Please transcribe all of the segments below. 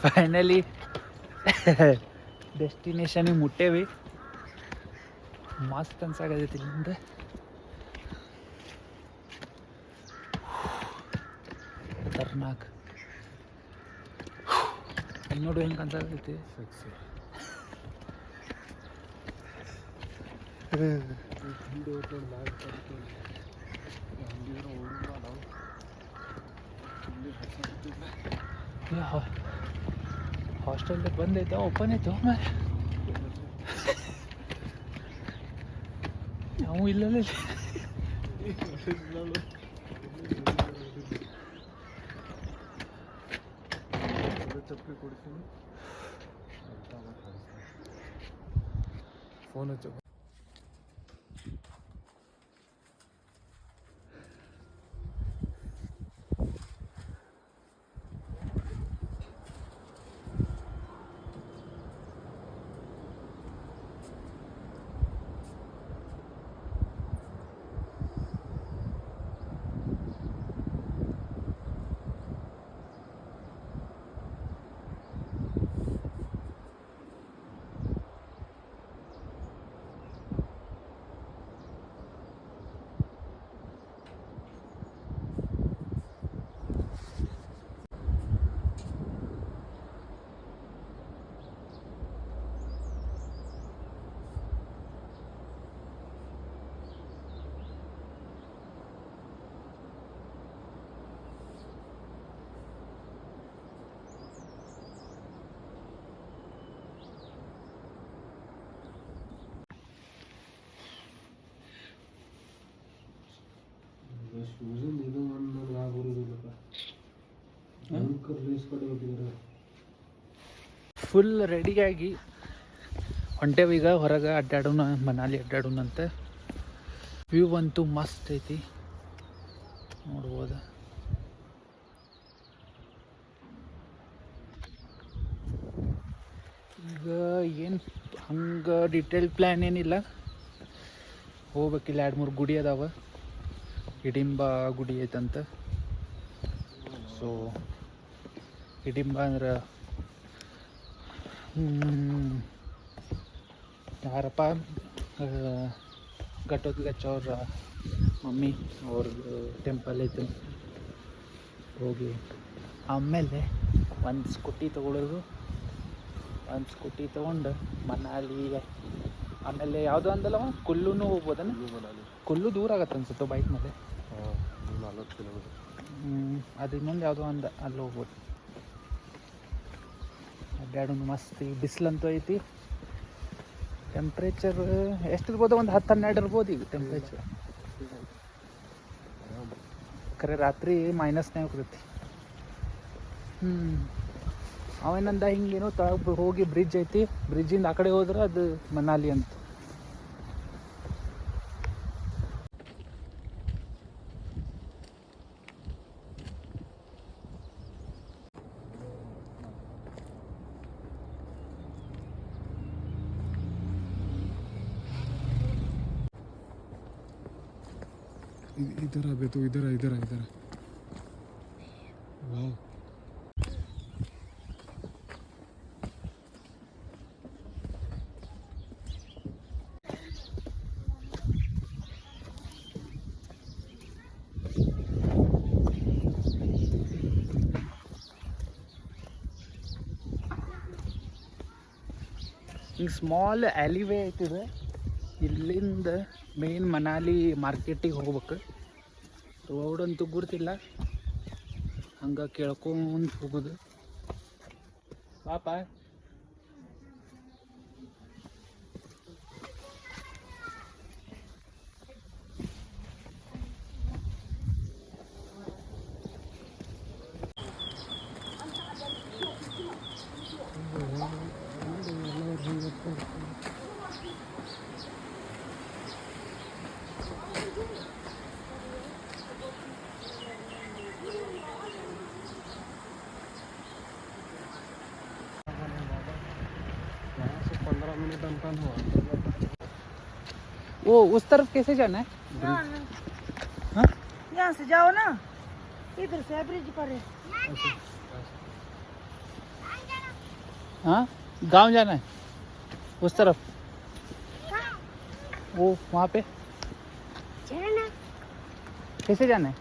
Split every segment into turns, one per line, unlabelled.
Finally destination मुट्टेवी मस्त अನ್ಸಾಗೈತಿ ಇಲ್ಲಿಂದ ಖತರ್ನಾಕ್ ಇಲ್ಲಿ ನೋಡಿ ಹೆಂಗೆ ಅನ್ಸಾಗೈತಿ ಹಾಸ್ಟೆಲ್ ಬಂದೈತೆ ಓಪನ್ ಐತೆ ನಾವು ಇಲ್ಲಲ್ಲ
ಚಪ್ಪಲಿ ಕೊಡ್ತೀನಿ ಫೋನ್ ಹಚ್ಚ
ಫುಲ್ ರೆಡಿಯಾಗಿ ಹೊಂಟೇವೀಗ ಹೊರಗೆ ಅಡ್ಡಾಡೋಣ ಮನಾಲಿ ಅಡ್ಡಾಡೋಣ ಅಂತ ವ್ಯೂ ಅಂತೂ ಮಸ್ತ್ ಐತಿ ನೋಡ್ಬೋದು ಈಗ ಏನು ಹಂಗೆ ಡಿಟೇಲ್ ಪ್ಲ್ಯಾನ್ ಏನಿಲ್ಲ ಹೋಗ್ಬೇಕಿಲ್ಲ 2-3 ಗುಡಿ ಅದಾವ ಹಿಡಿಂಬ ಗುಡಿ ಐತಂತ ಸೊ ಹಿಡಿಂಬ ಅಂದ್ರೆ ಯಾರಪ್ಪ ಘಟೋತ್ಕಚ್ ಅವ್ರ ಮಮ್ಮಿ ಅವ್ರದ್ದು ಟೆಂಪಲ್ ಐತೆ ಹೋಗಿ ಆಮೇಲೆ ಒಂದು ಸ್ಕೂಟಿ ತೊಗೊಳೋದು ಒಂದು ಸ್ಕೂಟಿ ತೊಗೊಂಡು ಮನಾಲಿ ಆಮೇಲೆ ಯಾವುದೋ ಅಂದಲ್ಲವ ಕುಲ್ಲೂ ಹೋಗ್ಬೋದನ್ನ ಕುಲ್ಲು ದೂರ ಆಗತ್ತೆ ಅನ್ಸುತ್ತೆ ಬೈಕ್ ಮೇಲೆ
40 ಕಿಲೋಮೀಟರ್
ಅದು ಇನ್ನೊಂದು ಯಾವುದೋ ಅಂದ ಅಲ್ಲಿ ಹೋಗ್ಬೋದು ಅಡ್ಡಾಡೋದು ಮಸ್ತ್ ಬಿಸಿಲಂತೂ ಐತಿ ಟೆಂಪ್ರೇಚರ್ ಎಷ್ಟು ಇರ್ಬೋದು ಒಂದು 10-12 ಇರ್ಬೋದು ಈಗ ಟೆಂಪ್ರೇಚರ್ ಖರೆ ರಾತ್ರಿ ಮೈನಸ್ನೇ ಹೋಗ್ತೈತಿ ಅವೇನಂದ ಹಿಂಗೇನೋ ತಳಗೆ ಹೋಗಿ ಬ್ರಿಡ್ಜ್ ಐತಿ ಬ್ರಿಡ್ಜಿಂದ ಆ ಕಡೆ ಹೋದ್ರೆ ಅದು ಮನಾಲಿ ಅಂತ
इधर अबे तो इधर इधर इधर वाह
ಹಿಂಗೆ ಸ್ಮಾಲ್ ಆ್ಯಲಿವೇ ಐತಿದೆ ಇಲ್ಲಿಂದ ಮೇನ್ ಮನಾಲಿ ಮಾರ್ಕೆಟಿಗೆ ಹೋಗ್ಬೇಕು ರೋಡ್ ಅಂತೂ ಗುರ್ತಿಲ್ಲ ಹಂಗೆ ಕೇಳ್ಕೊಂಡು ಹೋಗೋದು ಪಾಪ वो उस तरफ कैसे जाना है? हाँ?
यहाँ से जाओ ना, इधर से ब्रिज पर है।
हाँ गांव जाना है उस तरफ वो वहाँ पे कैसे जाना है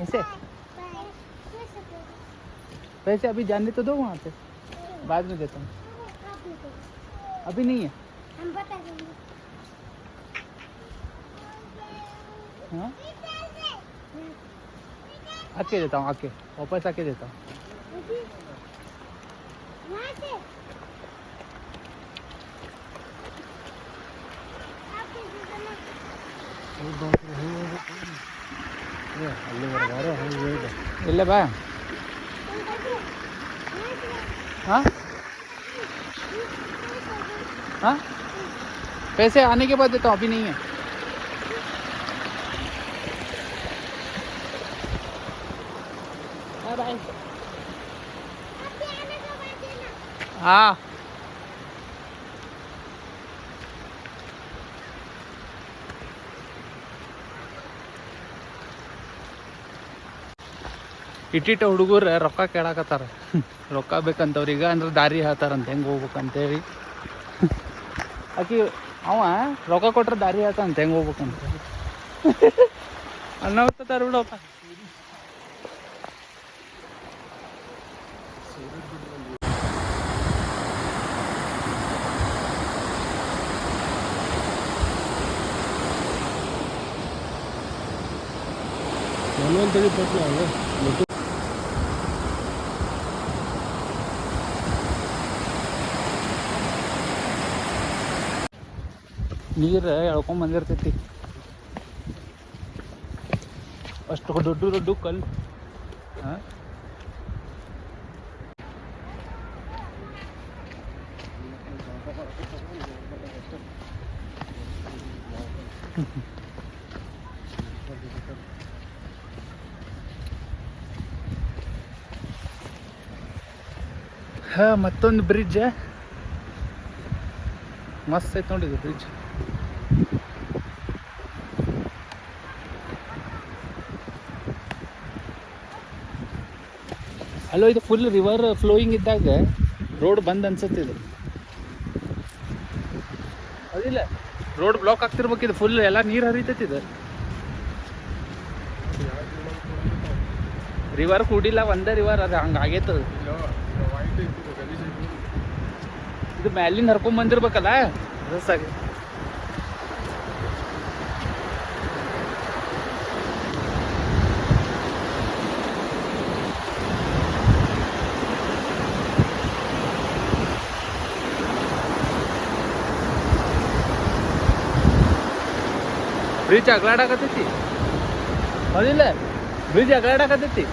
ऐसे वैसे अभी जाने तो दो वहाँ पे बाद में देता हूँ अभी नहीं है
हम बता देंगे
हाँ आके देता हूँ आके वापस आके देता हूँ
वहाँ से आपके जीवन
ಇಲ್ಲ ಬಾ हाँ हाँ पैसे आने के बाद देता हूँ अभी नहीं है बाय बाय
आपके आने के बाद देना
हाँ ಇಟ್ಟಿಟ್ಟ ಹುಡುಗರು ರೊಕ್ಕ ಕೇಳಾಕತ್ತಾರ ರೊಕ್ಕ ಬೇಕಂತವ್ರೀಗ ಅಂದ್ರೆ ದಾರಿ ಹೇಳ್ತಾರಂತ ಹೆಂಗೆ ಹೋಗ್ಬೇಕಂತೇಳಿ ಆಕಿ ಅವ ರೊಕ್ಕ ಕೊಟ್ರೆ ದಾರಿ ಹೇಳ್ತಾನಂತ ಹೆಂಗೆ ಹೋಗ್ಬೇಕಂತ ಅನ್ನೋತಾರ ಬಿಡಪ್ಪ
ಮನ್ವಂತೇಳಿ ಪಟ್ಲ ಅಲ್ಲ
ನೀರು ಎಳ್ಕೊಂಡ್ ಬಂದಿರ್ತೈತಿ ಅಷ್ಟು ದೊಡ್ಡ ದೊಡ್ಡ ಕಲ್ಲು ಹಾಂ ಹಾಂ ಮತ್ತೊಂದು ಬ್ರಿಡ್ಜ್ ಮಸ್ತ್ ಐತೆ ನೋಡಿದ್ದು ಬ್ರಿಡ್ಜ್ ಅಲ್ಲೋ ಇದು ಫುಲ್ ರಿವರ್ ಫ್ಲೋಯಿಂಗ್ ಇದ್ದಾಗ ರೋಡ್ ಬಂದ್ ಅನ್ಸುತ್ತೆ ಇದು ಅದಿಲ್ಲ ರೋಡ್ ಬ್ಲಾಕ್ ಆಗ್ತಿರ್ಬೇಕು ಇದು ಫುಲ್ ಎಲ್ಲ ನೀರು ಹರಿತೈತಿ ಇದು ರಿವರ್ ಕೂಡಿಲ್ಲ ಒಂದೇ ರಿವರ್ ಅದು ಹಂಗೆ ಆಗೈತೆ ಅದು. ಇದು ಮ್ಯಾಲಿಂದ ಹರ್ಕೊಂಡ್ ಬಂದಿರ್ಬೇಕಲ್ಲ ರಸ್ಸಾಗಿ ಬ್ರಿಡ್ಜ್ ಅಗ್ಲಾಡಕತ್ತೈತಿ ಹೌದಿಲ್ಲ ಬ್ರಿಡ್ಜ್ ಅಗ್ಲಾಡಕತ್ತೈತಿ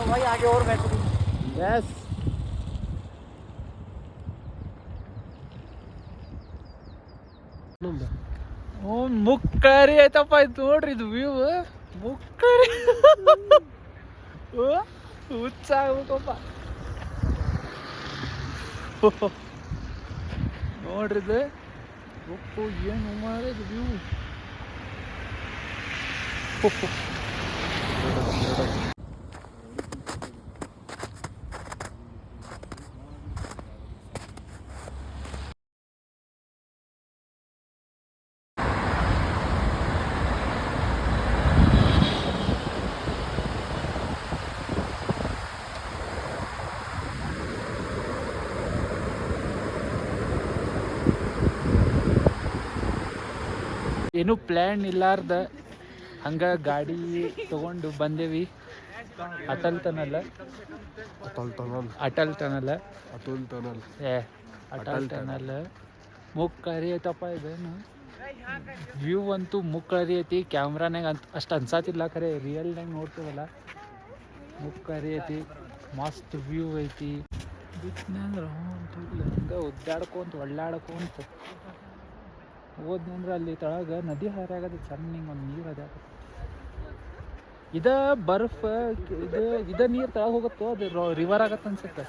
भाई आगे और बेहतरीन यस ಮುಕ್ಕರಿ ಆಯ್ತಪ್ಪ ಇದು ನೋಡ್ರಿ ಇದು ವ್ಯೂ ಮುಕ್ಕರಿ ಹುಚ್ಚಾಗ್ಬೇಕಪ್ಪ ನೋಡ್ರಿ ಇದು ಉಪ್ಪು ಏನು ಮಾಡಿದ್ ವ್ಯೂ ಏನು ಪ್ಲ್ಯಾನ್ ಇಲ್ಲಾರ್ದ ಹಂಗೆ ಗಾಡಿ ತಗೊಂಡು ಬಂದೇವಿ ಅಟಲ್ ಟನಲ್ ಅಟಲ್ ಟನಲ್ ಮುಕ್ಕರಿ ಐತಪ್ಪ ಇದೇನು ವ್ಯೂ ಅಂತೂ ಮುಕ್ಕರಿ ಐತಿ ಕ್ಯಾಮ್ರಾನಾಗ ಅಷ್ಟು ಅನ್ಸಾತಿಲ್ಲ ಖರೆ ರಿಯಲ್ನಾಗ ನೋಡ್ತೀವಲ್ಲ ಮುಕ್ಕರಿ ಐತಿ ಮಸ್ತ್ ವ್ಯೂ ಐತಿ ಬಿಟ್ನಂದ್ರೆ ಹಂಗೆ ಒದ್ದಾಡ್ಕೊಂತ ಒಳ್ಳಾಡ್ಕೊಂತ ಹೋದ್ನಂದ್ರೆ ಅಲ್ಲಿ ತಳಗ ನದಿ ಹರಿಯಾಗದ ಸಣ್ಣ ಹಿಂಗೆ ಒಂದು ನೀರು ಅದ್ಯಾಗ ಇದ ಬರ್ಫ್ ಇದ ನೀರು ತಳಗ ಹೋಗುತ್ತೋ ಅದು ರಿವರ್ ಆಗತ್ತೆ ಅನ್ಸುತ್ತೆ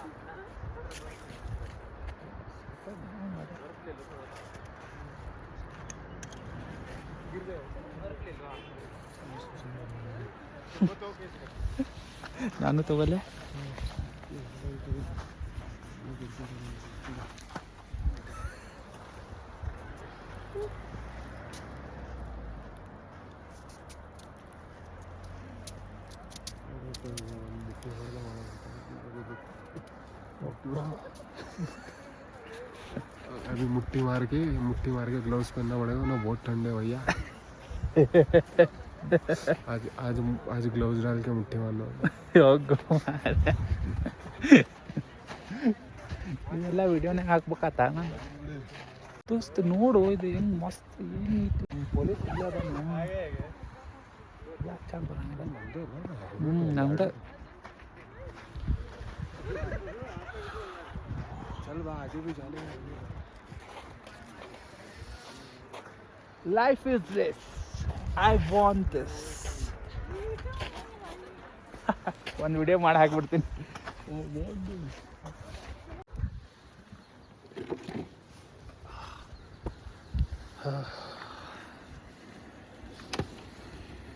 ನಾನು ತಗೋಲೆ
अभी मुट्ठी मार के ग्लव्स पहनना पड़ेगा ना बहुत ठंडे भैया आज आज आज ग्लव्स डाल के मुट्ठी मारना
ಇದೆಲ್ಲ ವಿಡಿಯೋನಾಗ ಹಾಕ್ಬೇಕಾತ ದೋಸ್ತ್ ನೋಡು ಇದು ಹೆಂಗ್ ಮಸ್ತ್ ಏನೈತಿ ಪೊಲೀಸ್ ಯಾಕೆ ಚಂದ ಬರಂಗಿಲ್ಲ ನಮ್ದು
चल बा आगे भी जाने
Life is this. I want this. ಒಂದು ವಿಡಿಯೋ ಮಾಡಿ ಹಾಕ್ಬಿಡ್ತೀನಿ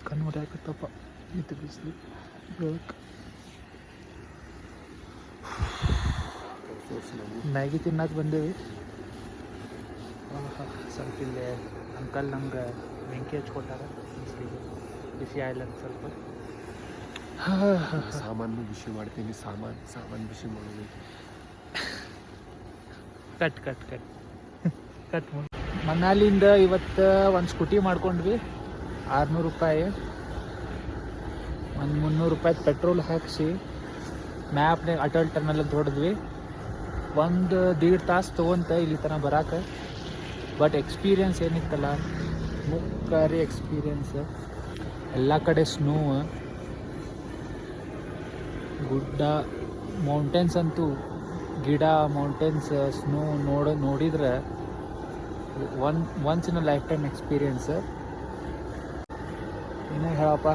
ಕಣ್ಣು ಹೊಡ್ಯಾಕತ್ತಪ್ಪ ಇದು ಬಿಸಿಲು ಬೆಳಕು ಮ್ಯಾಗಿ ತಿನ್ನಕ್ಕೆ ಬಂದೇವಿ ಸ್ವಲ್ಪ ಇಲ್ಲೇ ಅಂಕಲ್ ನಂಗೆ ಬೆಂಕಿ ಹಚ್ಕೊಟ್ಟಾರ ಬಿಸಿ ಆಯ್ಲಂತ ಸ್ವಲ್ಪ
ಸಾಮಾನು ಬಿಸಿ ಮಾಡ್ತೀನಿ ಸಾಮಾನು ಬಿಸಿ ಮಾಡೋದು
ಕಟ್ ಕಟ್ ಕಟ್ ಕಟ್ ಮನಾಲಿಂದ ಇವತ್ತು ಒಂದು ಸ್ಕೂಟಿ ಮಾಡ್ಕೊಂಡ್ವಿ 600 ರೂಪಾಯಿ ಒಂದು 300 ರೂಪಾಯಿ ಪೆಟ್ರೋಲ್ ಹಾಕಿಸಿ ಮ್ಯಾಪ್ನಾಗ ಅಟಲ್ ಟನಲ್ ಅಂತ ಹೊಡೆದ್ವಿ 1.5 ತಾಸು ತೊಗೊಂತ ಇಲ್ಲಿ ತನಕ ಬರಾಕ ಬಟ್ ಎಕ್ಸ್ಪೀರಿಯನ್ಸ್ ಏನಿತ್ತಲ್ಲ ಮುಕ್ಕಾರಿ ಎಕ್ಸ್ಪೀರಿಯನ್ಸ್ ಎಲ್ಲ ಕಡೆ ಸ್ನೋ ಗುಡ್ಡ ಮೌಂಟೇನ್ಸ್ ಅಂತೂ ಗಿಡ ಮೌಂಟೇನ್ಸ್ ಸ್ನೋ ನೋಡಿದ್ರೆ once in a life time experience ಏನೇ ಹೇಳಪ್ಪ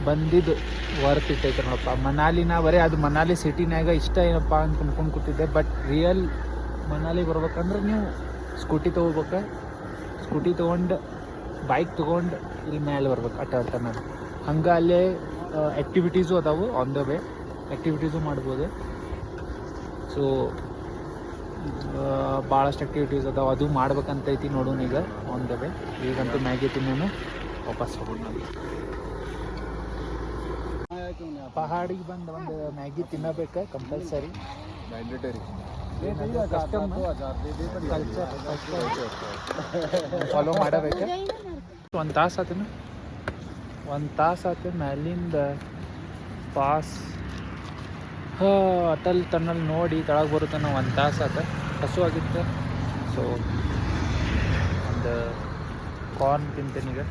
ಬಂದಿದ್ದು ವರ್ತ್ ಇಟ್ಟೈತೆ ನೋಡಪ್ಪ ಮನಾಲಿನ ಬರೀ ಅದು ಮನಾಲಿ ಸಿಟಿನಾಗ ಇಷ್ಟ ಏನಪ್ಪ ಅಂತ ಅನ್ಕೊಂಡು ಕೂತಿದ್ದೆ ಬಟ್ ರಿಯಲ್ ಮನಾಲಿ ಬರ್ಬೇಕಂದ್ರೆ ನೀವು ಸ್ಕೂಟಿ ತೊಗೋಬೇಕು ಸ್ಕೂಟಿ ತೊಗೊಂಡು ಬೈಕ್ ತೊಗೊಂಡು ಇಲ್ಲಿ ಮೇಲೆ ಬರ್ಬೇಕು ಅಟಲ್ ಟನಲ್ ಹಂಗೆ ಅಲ್ಲೇ ಆ್ಯಕ್ಟಿವಿಟೀಸು ಅದಾವು ಆನ್ ದ ವೇ ಆ್ಯಕ್ಟಿವಿಟೀಸು ಮಾಡ್ಬೋದು ಸೊ ಭಾಳಷ್ಟು ಆ್ಯಕ್ಟಿವಿಟೀಸ್ ಅದಾವೆ ಅದು ಮಾಡ್ಬೇಕಂತೈತಿ ನೋಡೋಣ ಈಗ ಆನ್ ದ ವೇ ಈಗಂತೂ ಮ್ಯಾಗಿ ತಿನ್ನೋನು ವಾಪಸ್ ಹೋಗೋಣ ಪಹಾಡಿಗೆ ಬಂದು ಒಂದು ಮ್ಯಾಗಿ ತಿನ್ನಬೇಕು ಕಂಪಲ್ಸರಿ
ಮ್ಯಾಂಡೇಟರಿ
ಕಲ್ಚರ್ ಫಾಲೋ ಮಾಡಬೇಕು ಒಂದು ತಾಸು ಆತು ಮ್ಯಾಲಿಂದ ಪಾಸ್ ಅಟಲ್ ಟನಲ್ ನೋಡಿ ಕೆಳಗೆ ಬರುತ್ತೆ ನಾವು 1 ತಾಸು ಆತ ಹಸು ಆಗಿತ್ತು ಸೊ ಒಂದು ಕಾರ್ನ್ ತಿಂತೀನಿ ಈಗ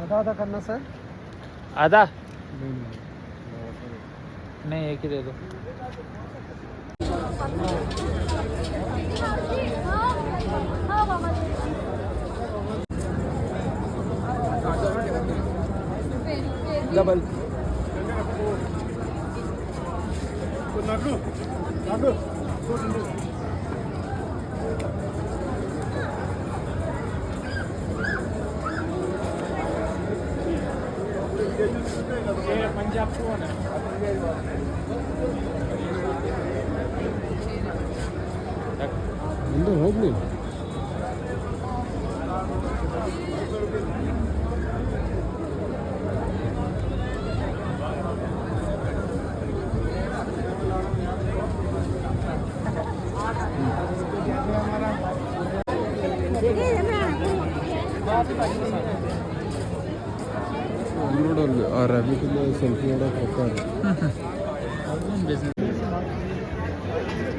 आधा आधा करना सर
आधा
नहीं
नहीं एक ही दे दो डबल
अंदर होगी ನೋಡಲ್ಲಿ ಆ ರ್ಯಾಬಿಟ್ ಸೆಲ್ಫಿ ನೋಡೋಕೆ ಹೋಗ್ತಾರೆ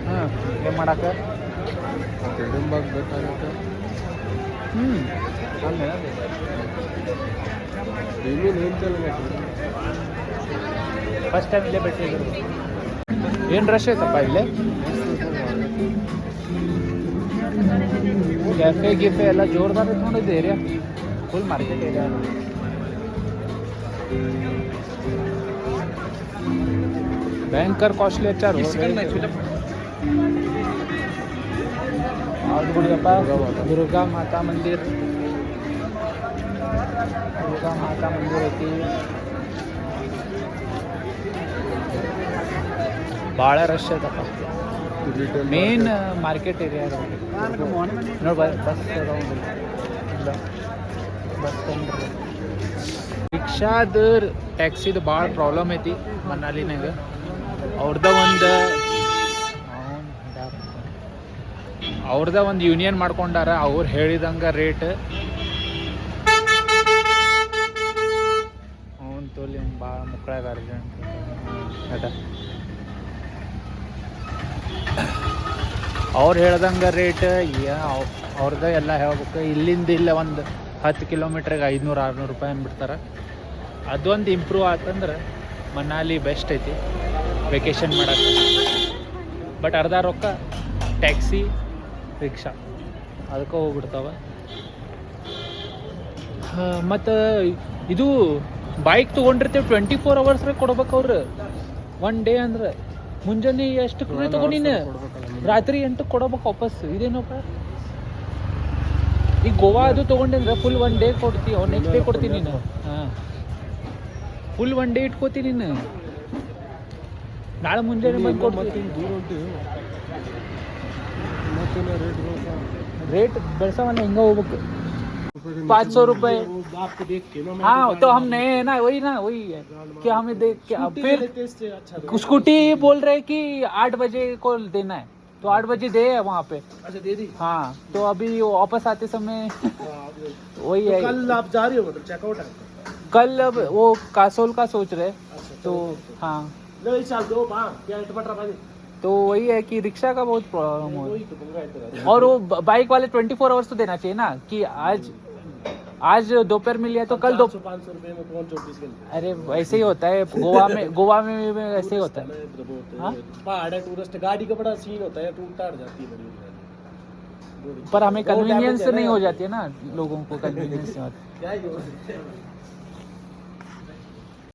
ಹಾಂ ಏನು ಮಾಡಕ್ಕೆ
ಕಡಿಂಬಾಗ ಬೇಕಾಗುತ್ತೆ
ಅಲ್ಲೇ
ಏನೇನು ಹೇಳ್ತಲ್ಲ
ಫಸ್ಟ್ ಟೈಮ್ ಇಲ್ಲೇ ಭೇಟಿಯಾಗಿರೋದು ಏನು ರಶ್ ಐತಪ್ಪ ಇಲ್ಲೇ ಕೆಫೆ ಗಿಫೆ ಎಲ್ಲ ಜೋರ್ದಾರ್ ಐತೆ ನೋಡಿದ್ದು ಏರಿಯಾ ಫುಲ್ ಮಾರ್ಕೆಟ್ ಏರಿಯಾ ಭಯಂಕರ ಕಾಸ್ಟ್ಲಿ ಹಚ್ಚಾರು ಯಾವ್ದು ಗುಡಿಯಪ್ಪ ದುರ್ಗಾ ಮಾತಾ ಮಂದಿರ್ ಐತಿ ಭಾಳ ರಶ್ ಐತಪ್ಪ ಮೇನ್ ಮಾರ್ಕೆಟ್ ಏರಿಯಾ ನೋಡಿ ಬಸ್ ಇಲ್ಲ ಬಸ್ ಸ್ಟ್ಯಾಂಡ್ ರಿಕ್ಷಾದ ಟ್ಯಾಕ್ಸಿದು ಭಾಳ ಪ್ರಾಬ್ಲಮ್ ಐತಿ ಮನಾಲಿನಾಗ ಅವ್ರದ ಒಂದು ಯೂನಿಯನ್ ಮಾಡ್ಕೊಂಡಾರ ಅವ್ರು ಹೇಳಿದಂಗೆ ರೇಟ್ ಅವ್ನು ತೋಲಿ ಭಾಳ ಮುಕ್ಕಳಾಗ ಅರ್ಜೆಂಟ್ ಅದ ಅವ್ರು ಹೇಳ್ದಂಗೆ ರೇಟ್ ಅವ್ರದ್ದು ಎಲ್ಲ ಹೇಳ್ಬೇಕು ಇಲ್ಲಿಂದ ಇಲ್ಲ ಒಂದು 10 ಕಿಲೋಮೀಟ್ರಿಗೆ 500-600 ರೂಪಾಯಿ ಅಂದ್ಬಿಡ್ತಾರೆ ಅದೊಂದು ಇಂಪ್ರೂವ್ ಆತಂದ್ರೆ ಮನಾಲಿ ಬೆಸ್ಟ್ ಐತಿ ವೆಕೇಷನ್ ಮಾಡಕ್ಕೆ ಬಟ್ ಅರ್ಧ ರೊಕ್ಕ ಟ್ಯಾಕ್ಸಿ ರಿಕ್ಷಾ ಅದಕ್ಕೆ ಹೋಗ್ಬಿಡ್ತಾವ ಮತ್ತು ಇದು ಬೈಕ್ ತೊಗೊಂಡಿರ್ತೀವಿ 24 ಅವರ್ಸ್ರಾಗ ಕೊಡ್ಬೇಕು ಅವ್ರು 1 ಡೇ ಅಂದ್ರೆ ಮುಂಜಾನೆ ಎಷ್ಟಕ್ಕೆ ತೊಗೊಂಡಿನ ರಾತ್ರಿ 8ಕ್ಕೆ ಕೊಡ್ಬೇಕು ವಾಪಸ್ ಇದೇನಪ್ಪ ಈಗ ಗೋವಾ ಅದು ತೊಗೊಂಡಿದ್ರೆ ಫುಲ್ 1 ಡೇ ಕೊಡ್ತೀವಿ ನೆಕ್ಸ್ಟ್ ಡೇ ಕೊಡ್ತೀನಿ ನೀನು ಹಾಂ ಫುಲ್ 1 ಡೇ ಇಟ್ಕೋತೀನಿ ನೀನು ನಾಳೆ ಮುಂಜಾನೆ ಬಂದು ಕೊಡ್ತೀನಿ
ದೂರ ಹೊಂಟಿವಿ ಮತ್ತೇನ
रेट बेलसावन हिंगा होगा 500 रुपए हाँ तो हम नए हैं ना वही है कि हमें देख के फिर स्कूटी बोल रहे कि 8 बजे को देना है तो 8 बजे दे है वहाँ पे
अच्छा दे दी
हाँ तो अभी वापस आते समय वही है
कल आप जा रही हो मतलब चेकआउट है
कल अब वो कासोल का सोच रहे तो हाँ
लो इस साल दो मां क्या टमाटर भाई
तो वही है कि रिक्शा का बहुत प्रॉब्लम हो
वही तो पंगा इधर
और वो बाइक वाले 24 आवर्स तो देना चाहिए ना कि आज दोपहर मिल गया तो कल दो
500 रुपए में कौन 24 घंटे
अरे वैसे ही होता है गोवा में ऐसे ही होता है हाँ?
पहाड़ है टूरिस्ट गाड़ी का बड़ा सीन होता है टूटता जाती है बड़ी
पर हमें कन्वीनियंस नहीं हो जाती है ना लोगों को कन्वीनियंस नहीं होती
क्या ही हो